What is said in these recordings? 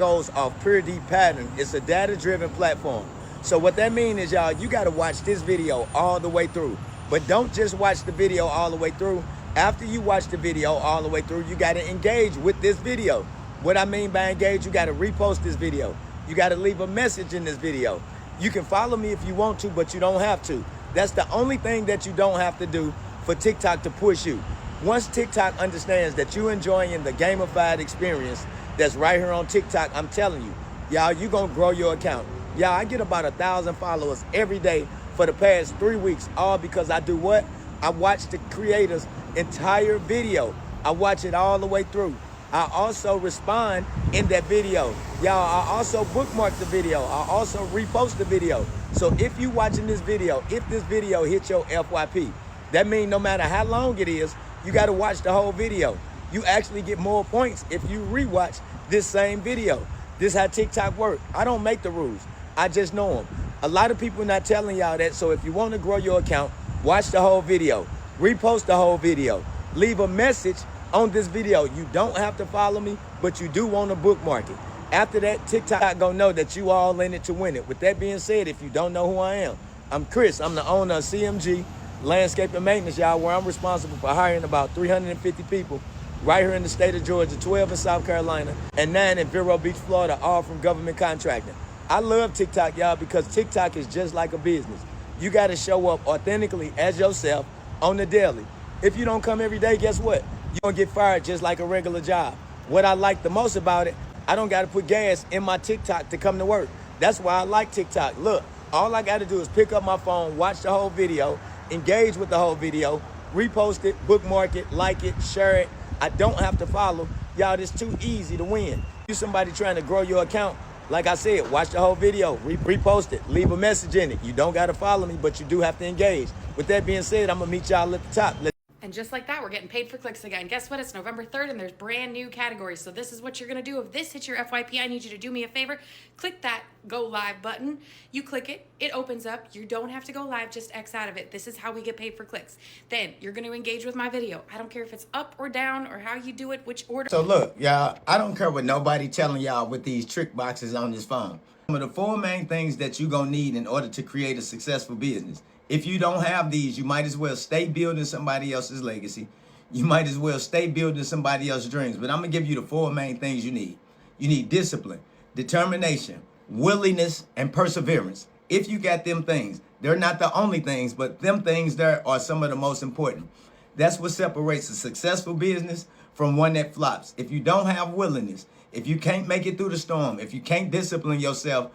goes off pure deep pattern. It's a data-driven platform. So what that means is, y'all, you got to watch this video all the way through. But don't just watch the video all the way through. After you watch the video all the way through, you got to engage with this video. What I mean by engage, you got to repost this video. You got to leave a message in this video. You can follow me if you want to, but you don't have to. That's the only thing that you don't have to do for TikTok to push you. Once TikTok understands that you're enjoying the gamified experience that's right here on TikTok, I'm telling you, y'all, you're going to grow your account. Y'all, I get about 1,000 followers every day for the past 3 weeks, all because I do what? I watch the creator's entire video. I watch it all the way through. I also respond in that video. Y'all, I also bookmark the video. I also repost the video. So if you watching this video, if this video hits your FYP, that means no matter how long it is, you got to watch the whole video. You actually get more points if you rewatch this same video. This is how TikTok works. I don't make the rules. I just know them. A lot of people not telling y'all that. So if you want to grow your account, watch the whole video. Repost the whole video. Leave a message on this video. You don't have to follow me, but you do want to bookmark it. After that, TikTok gonna know that you all in it to win it. With that being said, if you don't know who I am, I'm Chris. I'm the owner of CMG Landscape and Maintenance, y'all, where I'm responsible for hiring about 350 people right here in the state of Georgia, 12 in South Carolina, and 9 in Vero Beach, Florida, all from government contracting. I love TikTok, y'all, because TikTok is just like a business. You got to show up authentically as yourself on the daily. If you don't come every day, guess what? You're going to get fired just like a regular job. What I like the most about it, I don't got to put gas in my TikTok to come to work. That's why I like TikTok. Look, all I got to do is pick up my phone, watch the whole video, engage with the whole video, repost it, bookmark it, like it, share it. I don't have to follow. Y'all, it's too easy to win. You somebody trying to grow your account, like I said, watch the whole video, repost it, leave a message in it. You don't got to follow me, but you do have to engage. With that being said, I'm going to meet y'all at the top. And just like that, we're getting paid for clicks again. Guess what? It's November 3rd, and there's brand new categories. So this is what you're going to do. If this hits your FYP, I need you to do me a favor. Click that Go Live button. You click it. It opens up. You don't have to go live. Just X out of it. This is how we get paid for clicks. Then you're going to engage with my video. I don't care if it's up or down or how you do it, which order. So look, y'all, I don't care what nobody telling y'all with these trick boxes on this phone. Some of the 4 main things that you're going to need in order to create a successful business. If you don't have these, you might as well stay building somebody else's legacy. You might as well stay building somebody else's dreams. But I'm going to give you the 4 main things you need. You need discipline, determination, willingness, and perseverance. If you got them things, they're not the only things, but them things there are some of the most important. That's what separates a successful business from one that flops. If you don't have willingness, if you can't make it through the storm, if you can't discipline yourself,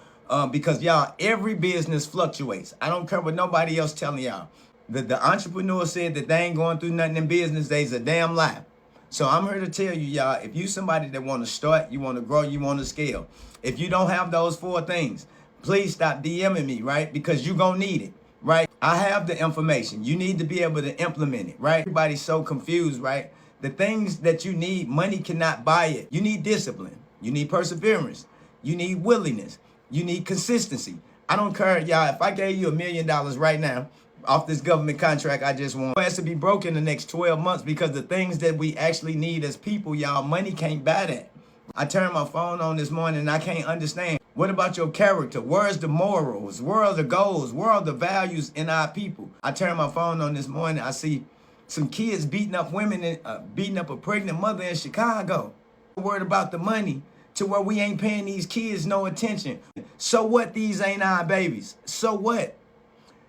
because y'all, every business fluctuates. I don't care what nobody else telling y'all. The entrepreneur said that they ain't going through nothing in business. They's a damn lie. So I'm here to tell you, y'all, if you somebody that want to start, you want to grow, you want to scale. If you don't have those 4 things, please stop DMing me, right? Because you're going to need it, right? I have the information. You need to be able to implement it, right? Everybody's so confused, right? The things that you need, money cannot buy it. You need discipline. You need perseverance. You need willingness. You need consistency. I don't care, y'all. If I gave you $1 million right now off this government contract I just won, it has to be broke in the next 12 months because the things that we actually need as people, y'all, money can't buy that. I turned my phone on this morning and I can't understand. What about your character? Where's the morals? Where are the goals? Where are the values in our people? I turned my phone on this morning. I see some kids beating up women and beating up a pregnant mother in Chicago. Worried about the money to where we ain't paying these kids no attention. So what? These ain't our babies. So what?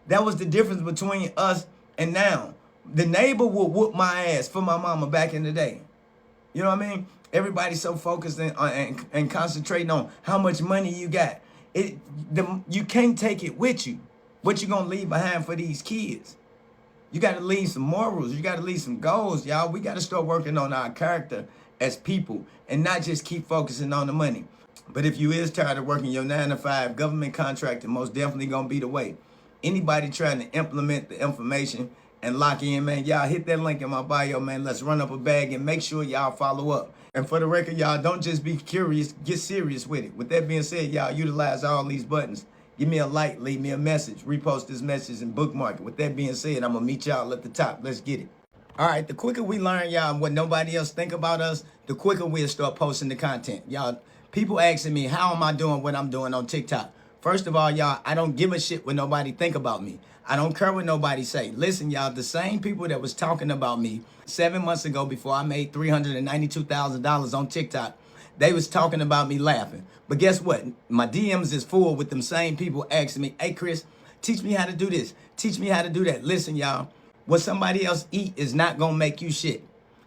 That was the difference between us and now. The neighbor would whoop my ass for my mama back in the day. You know what I mean? Everybody's so focused and concentrating on how much money you got. You can't take it with you. What you gonna leave behind for these kids? You got to leave some morals. You got to leave some goals, y'all. We got to start working on our character as people and not just keep focusing on the money. But if you is tired of working your 9-to-5, government contracting most definitely going to be the way. Anybody trying to implement the information and lock in, man, y'all hit that link in my bio, man. Let's run up a bag and make sure y'all follow up. And for the record, y'all, don't just be curious, get serious with it. With that being said, y'all utilize all these buttons. Give me a like, leave me a message, repost this message and bookmark it. With that being said, I'm going to meet y'all at the top. Let's get it. All right, the quicker we learn, y'all, what nobody else think about us, the quicker we'll start posting the content. Y'all, People asking me, how am I doing what I'm doing on TikTok? First of all, y'all, I don't give a shit what nobody think about me. I don't care what nobody say. Listen, y'all, the same people that was talking about me 7 months ago before I made $392,000 on TikTok, they was talking about me laughing. But guess what? My DMs is full with them same people asking me, hey, Chris, teach me how to do this. Teach me how to do that. Listen, y'all, what somebody else eat is not going to make you shit.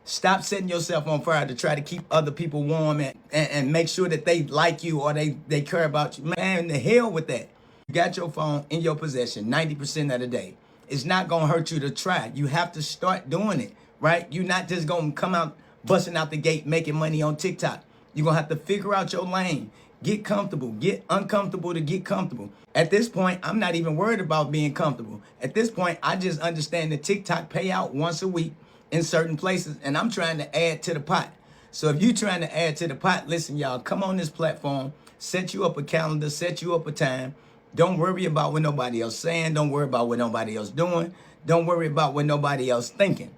Stop setting yourself on fire to try to keep other people warm and make sure that they like you or they care about you. Man, the hell with that. You got your phone in your possession 90% of the day. It's not going to hurt you to try. You have to start doing it, right? You're not just going to come out busting out the gate making money on TikTok. You're going to have to figure out your lane. Get comfortable. Get uncomfortable to get comfortable. At this point, I'm not even worried about being comfortable. At this point, I just understand that TikTok pay out once a week in certain places, and I'm trying to add to the pot. So if you're trying to add to the pot, listen, y'all, come on this platform, set you up a calendar, set you up a time. Don't worry about what nobody else saying. Don't worry about what nobody else doing. Don't worry about what nobody else thinking.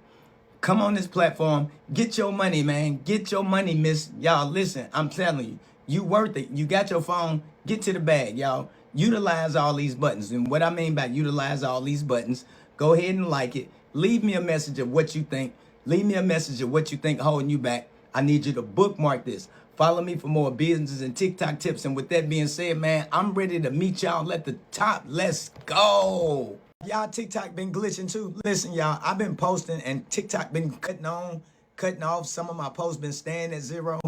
Come on this platform, get your money, man. Get your money, miss. Y'all, listen, I'm telling you, you worth it. You got your phone, get to the bag, y'all. Utilize all these buttons. And what I mean by utilize all these buttons, go ahead and like it. Leave me a message of what you think. Leave me a message of what you think holding you back. I need you to bookmark this. Follow me for more businesses and TikTok tips. And with that being said, man, I'm ready to meet y'all at the top. Let's go. Y'all, TikTok been glitching too. Listen, y'all, I've been posting and TikTok been cutting off. Some of my posts been staying at 0.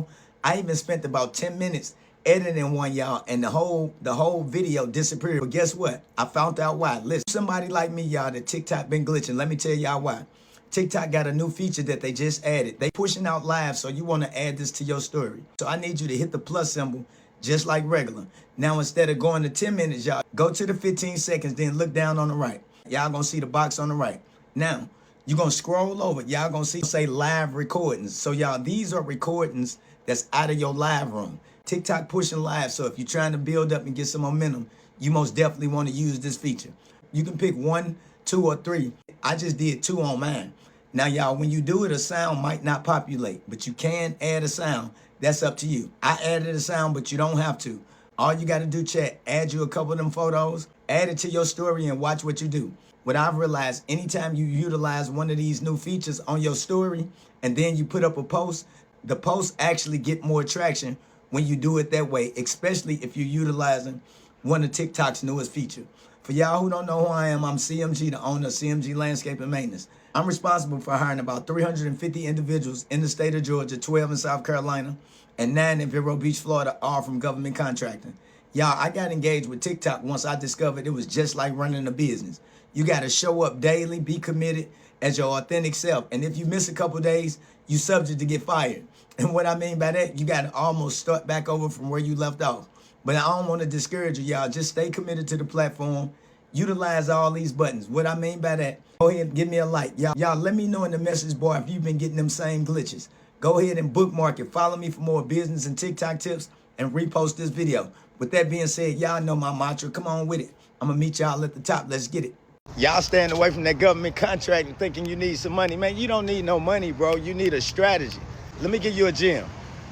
I even spent about 10 minutes editing one, y'all, and the whole video disappeared. But guess what? I found out why. Listen, somebody like me, y'all, that TikTok been glitching. Let me tell y'all why. TikTok got a new feature that they just added. They pushing out live, so you want to add this to your story. So I need you to hit the plus symbol just like regular. Now, instead of going to 10 minutes, y'all, go to the 15 seconds, then look down on the right. Y'all gonna see the box on the right. Now, you're gonna scroll over. Y'all gonna see say live recordings. So y'all, these are recordings that's out of your live room. TikTok pushing live, so if you're trying to build up and get some momentum, you most definitely want to use this feature. You can pick 1, 2, or 3. I just did 2 on mine. Now, y'all, when you do it, a sound might not populate, but you can add a sound. That's up to you. I added a sound, but you don't have to. All you got to do, chat, add you a couple of them photos, add it to your story, and watch what you do. What I've realized, anytime you utilize one of these new features on your story, and then you put up a post, the posts actually get more traction when you do it that way, especially if you're utilizing one of TikTok's newest features. For y'all who don't know who I am, I'm CMG, the owner of CMG Landscape and Maintenance. I'm responsible for hiring about 350 individuals in the state of Georgia, 12 in South Carolina, and 9 in Vero Beach, Florida, all from government contracting. Y'all, I got engaged with TikTok once I discovered it was just like running a business. You got to show up daily, be committed as your authentic self. And if you miss a couple days, you subject to get fired. And what I mean by that, you got to almost start back over from where you left off. But I don't want to discourage you, y'all. Just stay committed to the platform. Utilize all these buttons. What I mean by that, go ahead and give me a like. Y'all, let me know in the message bar if you've been getting them same glitches. Go ahead and bookmark it. Follow me for more business and TikTok tips and repost this video. With that being said, y'all know my mantra. Come on with it. I'm going to meet y'all at the top. Let's get it. Y'all staying away from that government contract and thinking you need some money. Man, you don't need no money, bro. You need a strategy. Let me give you a gem.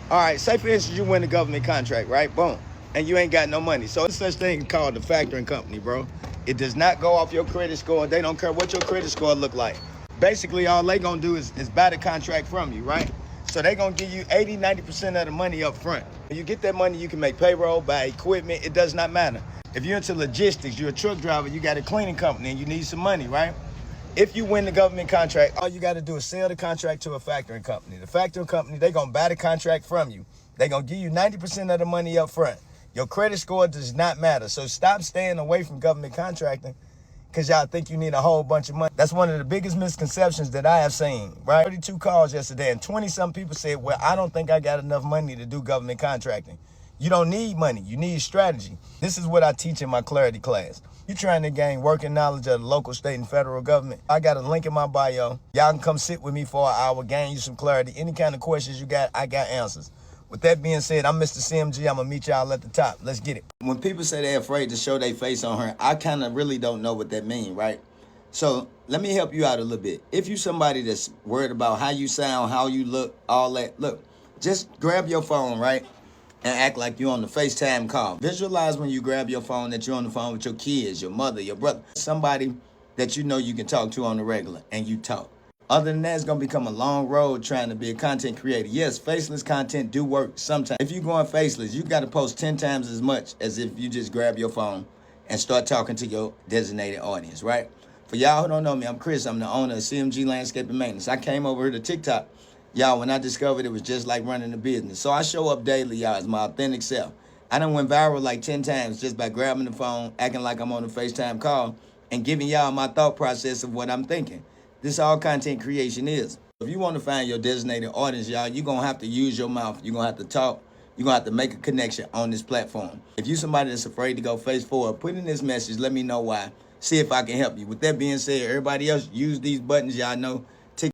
All right, say for instance you win a government contract, right? Boom. And you ain't got no money. So there's such thing called the factoring company, bro. It does not go off your credit score. They don't care what your credit score look like. Basically, all they gonna do is buy the contract from you, right? So they gonna give you 80, 90% of the money up front. When you get that money, you can make payroll, buy equipment. It does not matter. If you're into logistics, you're a truck driver, you got a cleaning company and you need some money, right? If you win the government contract, all you got to do is sell the contract to a factoring company. The factoring company, they're going to buy the contract from you. They're going to give you 90% of the money up front. Your credit score does not matter. So stop staying away from government contracting because y'all think you need a whole bunch of money. That's one of the biggest misconceptions that I have seen, right? 32 calls yesterday and 20-some people said, well, I don't think I got enough money to do government contracting. You don't need money. You need strategy. This is what I teach in my clarity class. You're trying to gain working knowledge of the local, state, and federal government. I got a link in my bio. Y'all can come sit with me for an hour, gain you some clarity. Any kind of questions you got, I got answers. With that being said, I'm Mr. CMG. I'm going to meet y'all at the top. Let's get it. When people say they're afraid to show their face on her, I kind of really don't know what that means, right? So let me help you out a little bit. If you somebody that's worried about how you sound, how you look, all that, look, just grab your phone, right? and act like you're on the FaceTime call. Visualize when you grab your phone that you're on the phone with your kids, your mother, your brother, somebody that you know you can talk to on the regular, and you talk. Other than that, it's gonna become a long road trying to be a content creator. Yes, faceless content do work sometimes. If you're going faceless, you gotta post 10 times as much as if you just grab your phone and start talking to your designated audience, right? For y'all who don't know me, I'm Chris. I'm the owner of CMG Landscape and Maintenance. I came over here to TikTok. Y'all, when I discovered it was just like running a business. So I show up daily, y'all, as my authentic self. I done went viral like 10 times just by grabbing the phone, acting like I'm on a FaceTime call, and giving y'all my thought process of what I'm thinking. This all content creation is. If you want to find your designated audience, y'all, you're going to have to use your mouth. You're going to have to talk. You're going to have to make a connection on this platform. If you're somebody that's afraid to go face forward, put in this message. Let me know why. See if I can help you. With that being said, everybody else, use these buttons. Y'all know